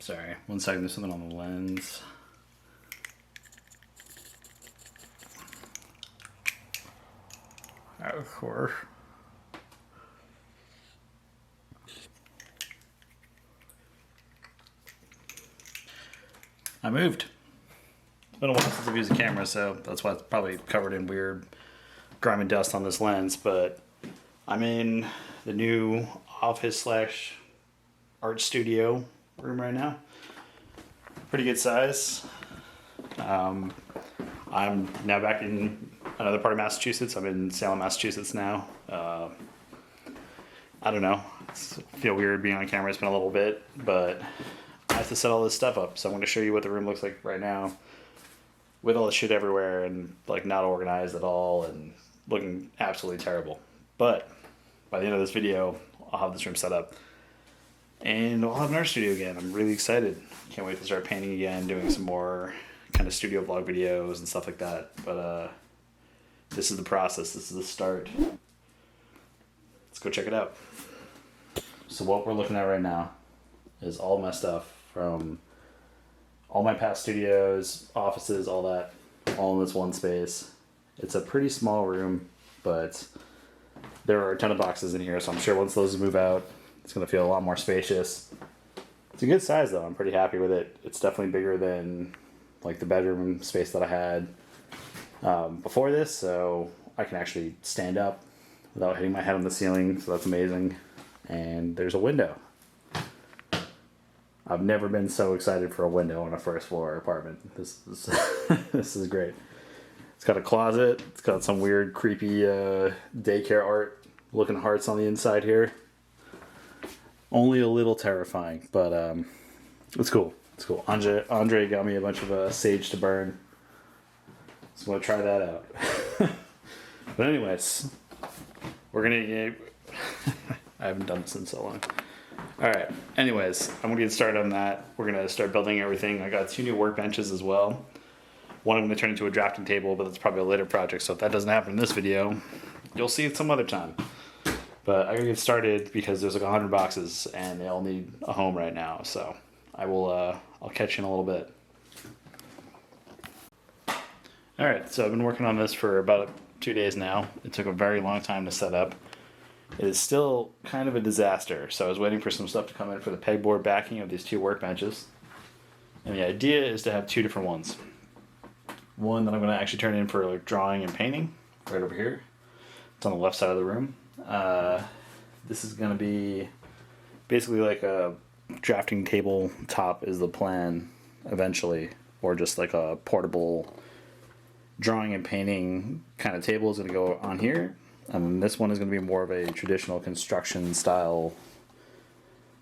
Sorry, 1 second, there's something on the lens. Of course. I moved. It's been a while since I've used a camera, so that's why it's probably covered in weird grimy dust on this lens, but I'm in the new office slash art studio room right now. Pretty good size. I'm now back in another part of Massachusetts. I'm in Salem, Massachusetts now. I don't know. I feel weird being on camera. It's been a little bit, but I have to set all this stuff up. So I'm going to show you what the room looks like right now with all the shit everywhere and like not organized at all and looking absolutely terrible. But by the end of this video, I'll have this room set up and I'll have an art studio again. I'm really excited. Can't wait to start painting again, doing some more kind of studio vlog videos and stuff like that. But this is the process. This is the start. Let's go check it out. So what we're looking at right now is all my stuff from all my past studios, offices, all that, all in this one space. It's a pretty small room, but there are a ton of boxes in here, so I'm sure once those move out, it's going to feel a lot more spacious. It's a good size, though. I'm pretty happy with it. It's definitely bigger than like the bedroom space that I had before this, so I can actually stand up without hitting my head on the ceiling, so that's amazing. And there's a window. I've never been so excited for a window in a first floor apartment. This is this is great. It's got a closet. It's got some weird, creepy daycare art looking hearts on the inside here. Only a little terrifying, but it's cool. It's cool. Andre got me a bunch of sage to burn, so I'm gonna try that out. But anyways, we're gonna. I haven't done this in so long. All right. Anyways, I'm gonna get started on that. We're gonna start building everything. I got 2 new workbenches as well. One I'm gonna turn into a drafting table, but that's probably a later project. So if that doesn't happen in this video, you'll see it some other time. But I gotta get started because there's like 100 boxes and they all need a home right now. So I will. I'll catch you in a little bit. All right. So I've been working on this for about 2 days now. It took a very long time to set up. It is still kind of a disaster. So I was waiting for some stuff to come in for the pegboard backing of these 2 workbenches. And the idea is to have 2 different ones. One that I'm going to actually turn in for like drawing and painting, right over here. It's on the left side of the room. This is going to be basically like a drafting table top is the plan eventually. Or just like a portable drawing and painting kind of table is going to go on here. And this one is going to be more of a traditional construction style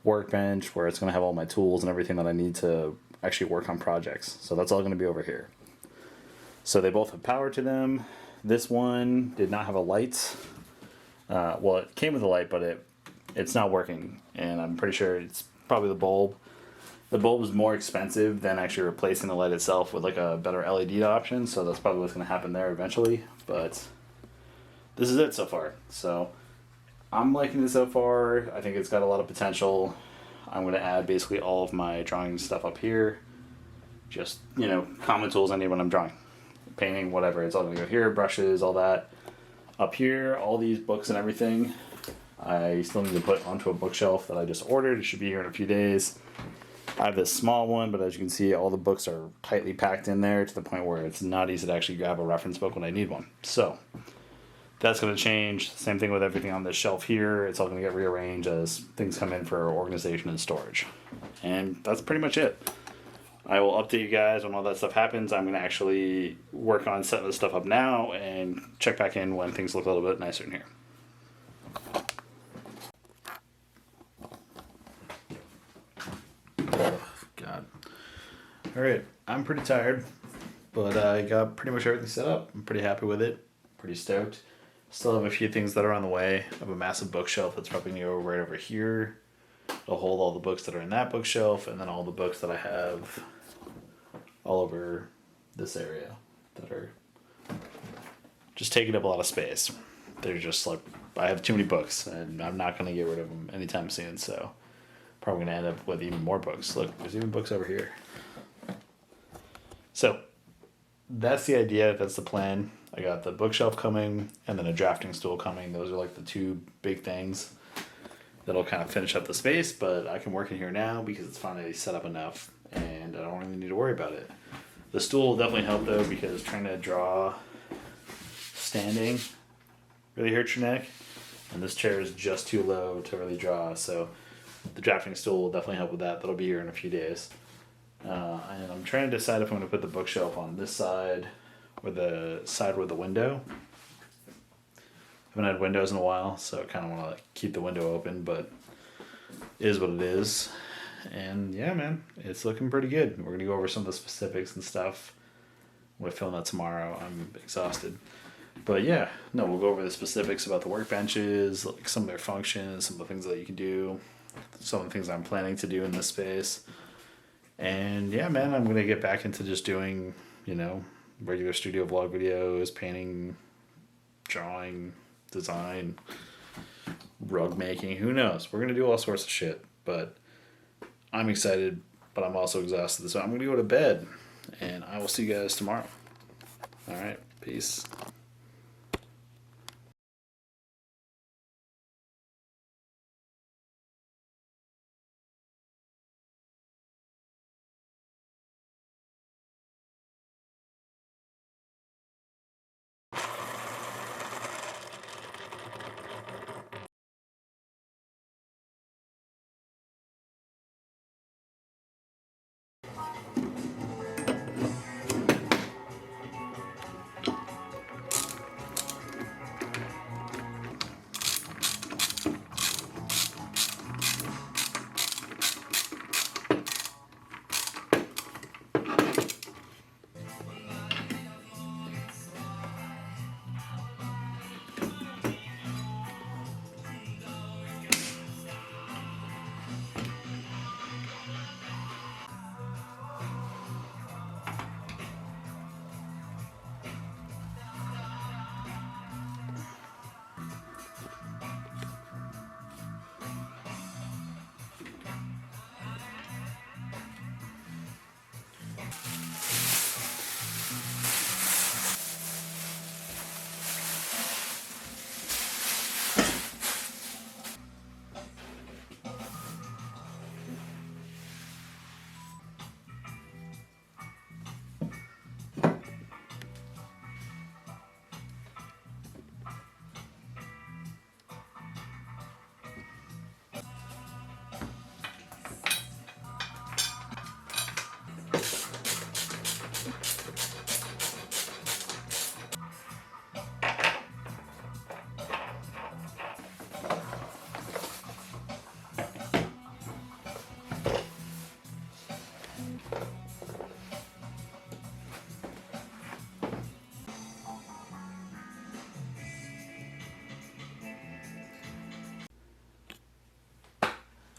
workbench where it's going to have all my tools and everything that I need to actually work on projects. So that's all going to be over here. So they both have power to them. This one did not have a light. Well, it came with a light, but it's not working. And I'm pretty sure it's probably the bulb. The bulb is more expensive than actually replacing the light itself with like a better LED option. So that's probably what's going to happen there eventually. But this is it so far. So I'm liking it so far. I think it's got a lot of potential. I'm going to add basically all of my drawing stuff up here. Just, common tools I need when I'm drawing. Painting, whatever. It's all going to go here. Brushes, all that. Up here, all these books and everything. I still need to put onto a bookshelf that I just ordered. It should be here in a few days. I have this small one, but as you can see, all the books are tightly packed in there to the point where it's not easy to actually grab a reference book when I need one. So that's going to change. Same thing with everything on this shelf here. It's all going to get rearranged as things come in for organization and storage. And that's pretty much it. I will update you guys when all that stuff happens. I'm going to actually work on setting this stuff up now and check back in when things look a little bit nicer in here. Oh, God. All right. I'm pretty tired, but I got pretty much everything set up. I'm pretty happy with it. Pretty stoked. Still have a few things that are on the way. I have a massive bookshelf that's probably going to go right over here. It'll hold all the books that are in that bookshelf and then all the books that I have all over this area that are just taking up a lot of space. They're just like, I have too many books and I'm not going to get rid of them anytime soon. So Probably gonna end up with even more books. Look, there's even books over here. So that's the idea. That's the plan. I got the bookshelf coming and then a drafting stool coming. Those are like the two big things that'll kind of finish up the space, but I can work in here now because it's finally set up enough and I don't really need to worry about it. The stool will definitely help though, because trying to draw standing really hurts your neck, and this chair is just too low to really draw, so the drafting stool will definitely help with that. That'll be here in a few days. And I'm trying to decide if I'm going to put the bookshelf on this side or the side with the window. I haven't had windows in a while, so I kind of want to like keep the window open, but it is what it is. And yeah, man, it's looking pretty good. We're going to go over some of the specifics and stuff. We'll film that tomorrow. I'm exhausted. But yeah, no, we'll go over the specifics about the workbenches, like some of their functions, some of the things that you can do, some of the things I'm planning to do in this space. And yeah, man, I'm going to get back into just doing, you know, regular studio vlog videos, painting, drawing, design, rug making, who knows? We're going to do all sorts of shit, but I'm excited, but I'm also exhausted. So I'm going to go to bed, and I will see you guys tomorrow. All right, peace.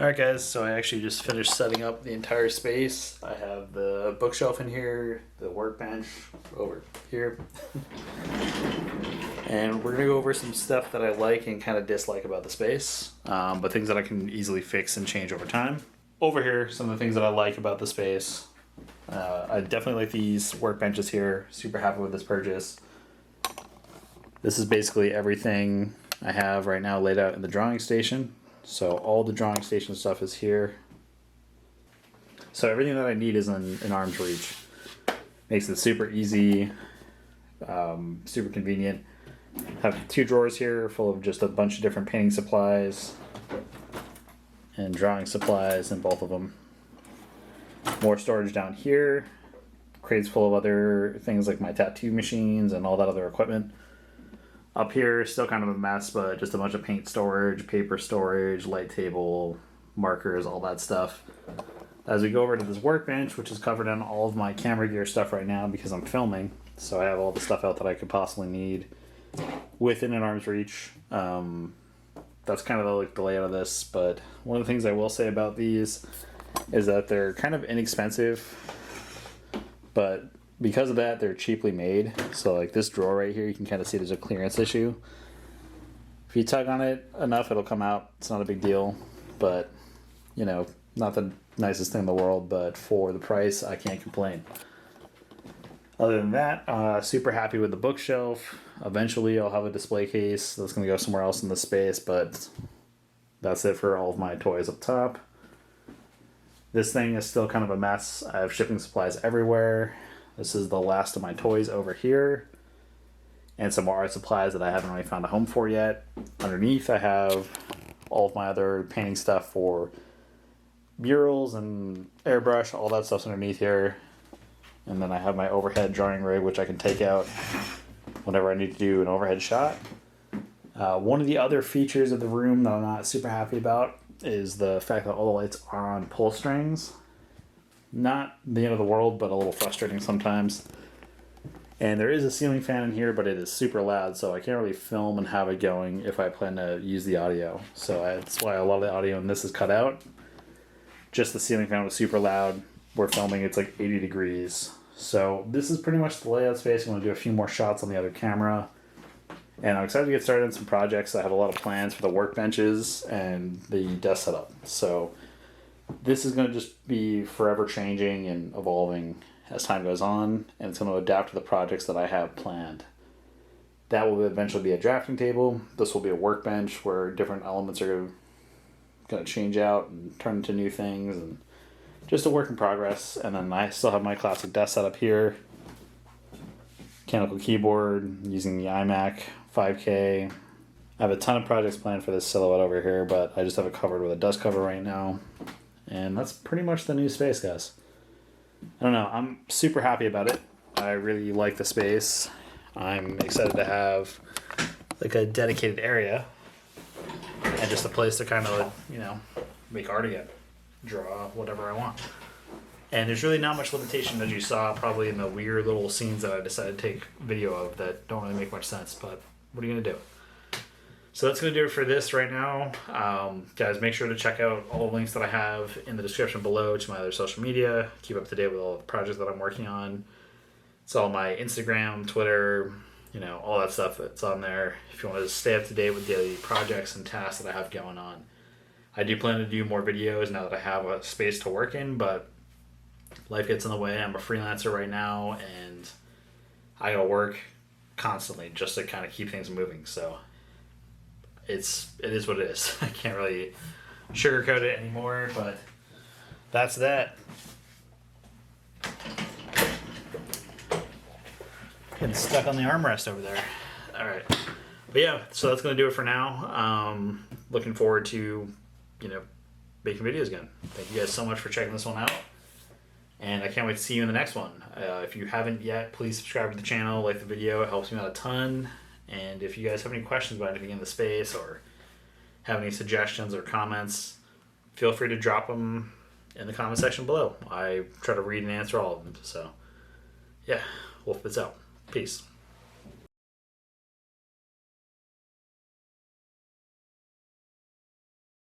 Alright guys, so I actually just finished setting up the entire space. I have the bookshelf in here, the workbench over here. And we're going to go over some stuff that I like and kind of dislike about the space, but things that I can easily fix and change over time. Over here, some of the things that I like about the space. I definitely like these workbenches here. Super happy with this purchase. This is basically everything I have right now laid out in the drawing station. So all the drawing station stuff is here. So everything that I need is in arm's reach. Makes it super easy, super convenient. Have 2 drawers here full of just a bunch of different painting supplies and drawing supplies in both of them. More storage down here. Crates full of other things like my tattoo machines and all that other equipment. Up here, still kind of a mess, but just a bunch of paint storage, paper storage, light table, markers, all that stuff. As we go over to this workbench, which is covered in all of my camera gear stuff right now because I'm filming, so I have all the stuff out that I could possibly need within an arm's reach. That's kind of like the layout of this, but one of the things I will say about these is that they're kind of inexpensive, but because of that, they're cheaply made. So like this drawer right here, you can kind of see there's a clearance issue. If you tug on it enough, it'll come out. It's not a big deal, but You know, not the nicest thing in the world, but for the price, I can't complain. Other than that, super happy with the bookshelf. Eventually, I'll have a display case that's going to go somewhere else in the space, but that's it for all of my toys up top. This thing is still kind of a mess. I have shipping supplies everywhere. This is the last of my toys over here. And some more art supplies that I haven't really found a home for yet. Underneath, I have all of my other painting stuff for murals and airbrush. All that stuff's underneath here. And then I have my overhead drawing rig, which I can take out whenever I need to do an overhead shot. One of the other features of the room that I'm not super happy about is the fact that all the lights are on pull strings. Not the end of the world, but a little frustrating sometimes. And there is a ceiling fan in here, but it is super loud, so I can't really film and have it going if I plan to use the audio. So that's why a lot of the audio in this is cut out. Just the ceiling fan was super loud. We're filming, it's like 80 degrees. So this is pretty much the layout space. I'm going to do a few more shots on the other camera. And I'm excited to get started on some projects. I have a lot of plans for the workbenches and the desk setup. So this is going to just be forever changing and evolving as time goes on. And it's going to adapt to the projects that I have planned. That will eventually be a drafting table. This will be a workbench where different elements are going to change out and turn into new things. And just a work in progress. And then I still have my classic desk setup here. Mechanical keyboard using the iMac 5K. I have a ton of projects planned for this silhouette over here, but I just have it covered with a dust cover right now. And that's pretty much the new space, guys. I don't know. I'm super happy about it. I really like the space. I'm excited to have like a dedicated area and just a place to kind of, you know, make art again. Draw whatever I want. And there's really not much limitation, as you saw probably in the weird little scenes that I decided to take video of that don't really make much sense, but what are you going to do? So that's going to do it for this right now. Guys, make sure to check out all the links that I have in the description below to my other social media. Keep up to date with all the projects that I'm working on. It's all my Instagram, Twitter, you know, all that stuff that's on there. If you want to stay up to date with daily projects and tasks that I have going on. I do plan to do more videos now that I have a space to work in, but life gets in the way. I'm a freelancer right now, and I gotta work constantly just to kind of keep things moving. So it is what it is. I can't really sugarcoat it anymore, but that's that. Getting stuck on the armrest over there. All right, but yeah, so that's gonna do it for now. Looking forward to, you know, making videos again. Thank you guys so much for checking this one out. And I can't wait to see you in the next one. If you haven't yet, please subscribe to the channel, like the video. It helps me out a ton. And if you guys have any questions about anything in the space or have any suggestions or comments, feel free to drop them in the comment section below. I try to read and answer all of them. So, yeah, Wolf Bits out. Peace.